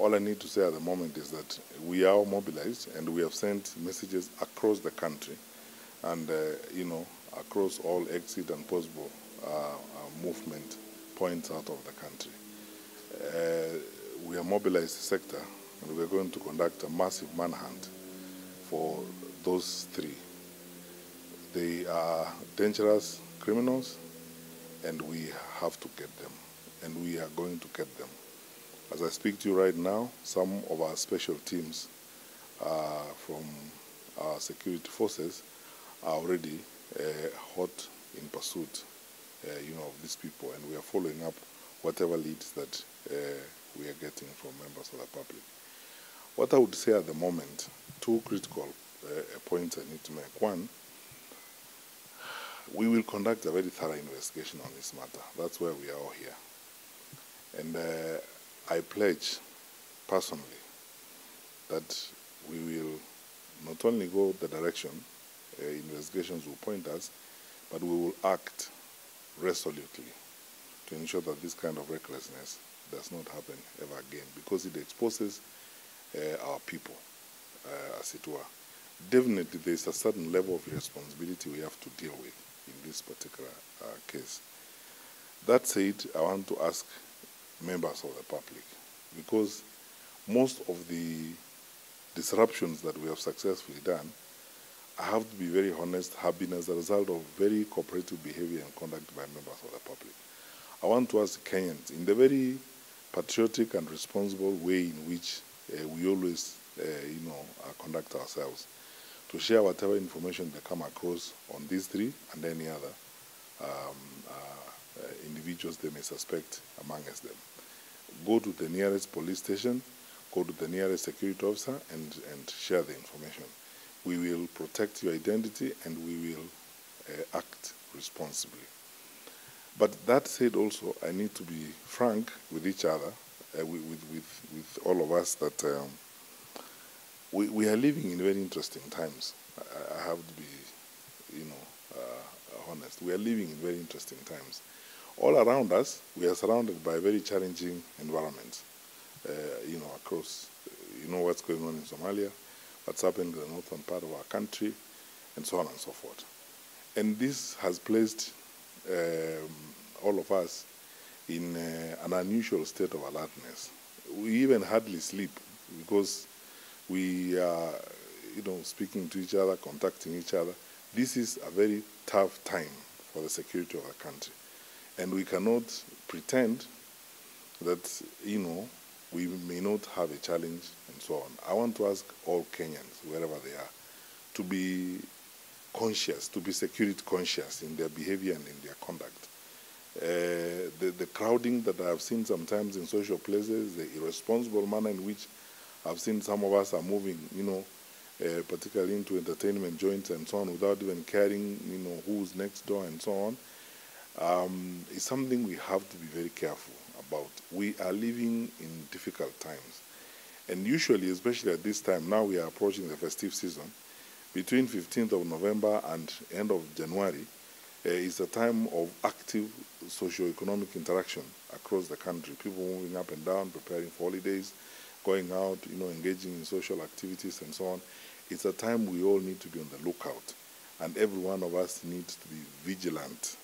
All I need to say at the moment is that we are mobilized and we have sent messages across the country and, across all exit and possible movement points out of the country. We have mobilized the sector and we're going to conduct a massive manhunt for those three. They are dangerous criminals and we have to get them, and we are going to get them. As I speak to you right now, some of our special teams from our security forces are already hot in pursuit of these people, and we are following up whatever leads that we are getting from members of the public. What I would say at the moment, two critical points I need to make. One, we will conduct a very thorough investigation on this matter. That's why we are all here. And I pledge personally that we will not only go the direction investigations will point us, but we will act resolutely to ensure that this kind of recklessness does not happen ever again, because it exposes our people, as it were. Definitely there is a certain level of responsibility we have to deal with in this particular case. That said, I want to ask members of the public, because most of the disruptions that we have successfully done, I have to be very honest, have been as a result of very cooperative behavior and conduct by members of the public. I want to ask Kenyans, in the very patriotic and responsible way in which we always, conduct ourselves, to share whatever information they come across on these three and any other individuals they may suspect amongst them. Go to the nearest police station, go to the nearest security officer and share the information. We will protect your identity and we will act responsibly. But that said also, I need to be frank with each other, with all of us, that we are living in very interesting times. I have to be, honest. We are living in very interesting times. All around us, we are surrounded by very challenging environments, across, what's going on in Somalia, what's happening in the northern part of our country, and so on and so forth. And this has placed all of us in an unusual state of alertness. We even hardly sleep because we are, speaking to each other, contacting each other. This is a very tough time for the security of our country. And we cannot pretend that, we may not have a challenge and so on. I want to ask all Kenyans, wherever they are, to be conscious, to be security conscious in their behavior and in their conduct. The crowding that I have seen sometimes in social places, the irresponsible manner in which I've seen some of us are moving, particularly into entertainment joints and so on, without even caring, who's next door and so on, is something we have to be very careful about. We are living in difficult times. And usually, especially at this time, now we are approaching the festive season, between 15th of November and end of January, is a time of active socio-economic interaction across the country. People moving up and down, preparing for holidays, going out, engaging in social activities and so on. It's a time we all need to be on the lookout. And every one of us needs to be vigilant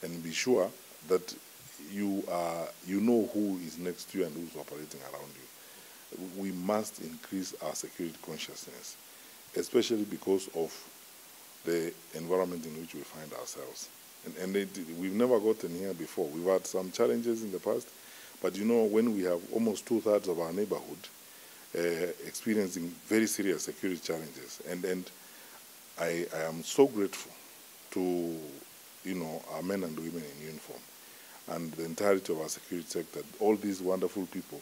and be sure that you know who is next to you and who's operating around you. We must increase our security consciousness, especially because of the environment in which we find ourselves. And we've never gotten here before. We've had some challenges in the past, but when we have almost 2/3 of our neighborhood experiencing very serious security challenges, and I am so grateful to our men and women in uniform and the entirety of our security sector, all these wonderful people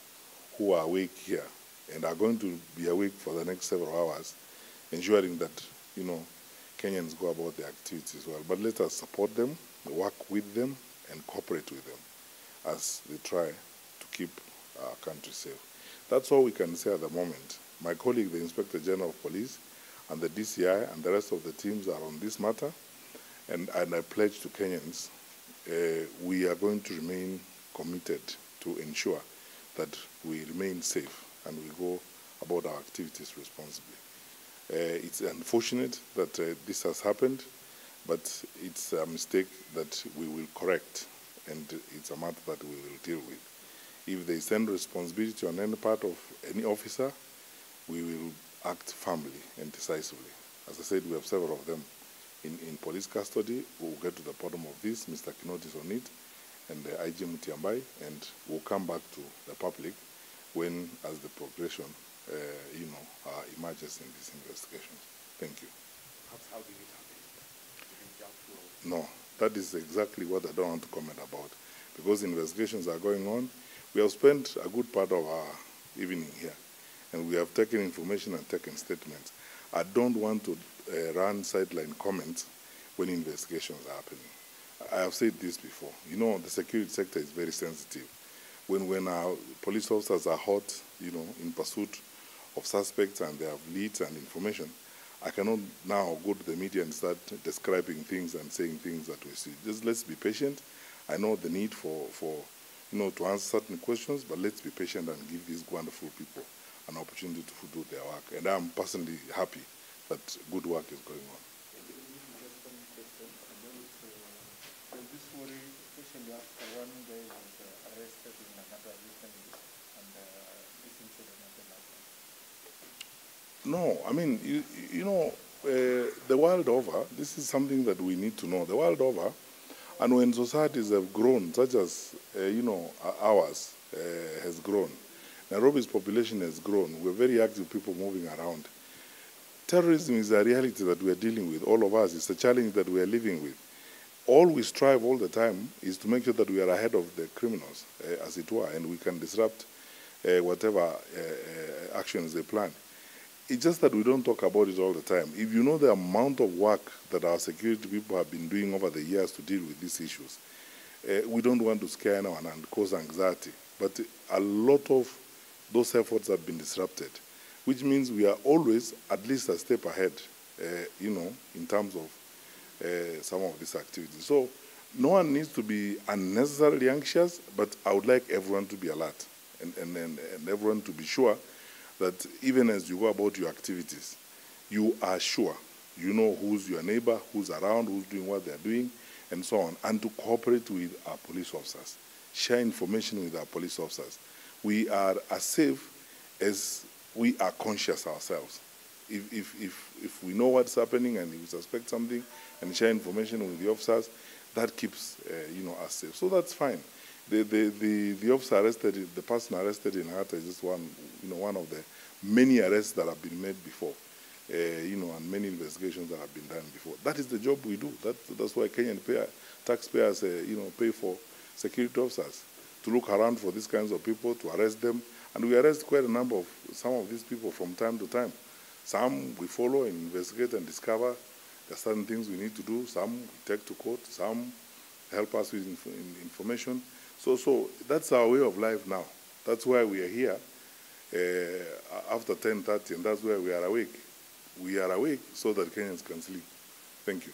who are awake here and are going to be awake for the next several hours, ensuring that, Kenyans go about their activities well. But let us support them, work with them, and cooperate with them as they try to keep our country safe. That's all we can say at the moment. My colleague, the Inspector General of Police, and the DCI, and the rest of the teams are on this matter. And I pledge to Kenyans, we are going to remain committed to ensure that we remain safe and we go about our activities responsibly. It's unfortunate that this has happened, but it's a mistake that we will correct, and it's a matter that we will deal with. If they send responsibility on any part of any officer, we will act firmly and decisively. As I said, we have several of them in police custody. We'll get to the bottom of this. Mr. Kinoti is on it, and IG Matiang'i, and we'll come back to the public when, as the progression, emerges in these investigations. Thank you. How did it happen? No, that is exactly what I don't want to comment about, because investigations are going on. We have spent a good part of our evening here, and we have taken information and taken statements. I don't want to run sideline comments when investigations are happening. I have said this before. You know, the security sector is very sensitive. When our police officers are hot, in pursuit of suspects and they have leads and information, I cannot now go to the media and start describing things and saying things that we see. Just let's be patient. I know the need for to answer certain questions, but let's be patient and give these wonderful people an opportunity to do their work. And I'm personally happy that good work is going on. Does this worry, especially after one guy was arrested in another recently, and this incident happened? No, I mean, the world over, this is something that we need to know. The world over, and when societies have grown, such as, ours has grown, Nairobi's population has grown, we're very active people moving around. Terrorism is a reality that we are dealing with, all of us. It's a challenge that we are living with. All we strive all the time is to make sure that we are ahead of the criminals, as it were, and we can disrupt whatever actions they plan. It's just that we don't talk about it all the time. If you know the amount of work that our security people have been doing over the years to deal with these issues, we don't want to scare anyone and cause anxiety. But a lot of those efforts have been disrupted, which means we are always at least a step ahead, in terms of some of these activities. So no one needs to be unnecessarily anxious, but I would like everyone to be alert and everyone to be sure that even as you go about your activities, you are sure, you know who's your neighbor, who's around, who's doing what they're doing, and so on, and to cooperate with our police officers, share information with our police officers. We are as safe as we are conscious ourselves. If we know what's happening and if we suspect something and share information with the officers, that keeps us safe. So that's fine. The officer arrested, the person arrested in Hata is just one of the many arrests that have been made before, and many investigations that have been done before. That is the job we do. That's why Kenyan taxpayers, pay for security officers to look around for these kinds of people, to arrest them, and we arrest quite a number of some of these people from time to time. Some we follow and investigate and discover there are certain things we need to do. Some we take to court. Some help us with information. So that's our way of life now. That's why we are here after 10:30, and that's why we are awake. We are awake so that Kenyans can sleep. Thank you.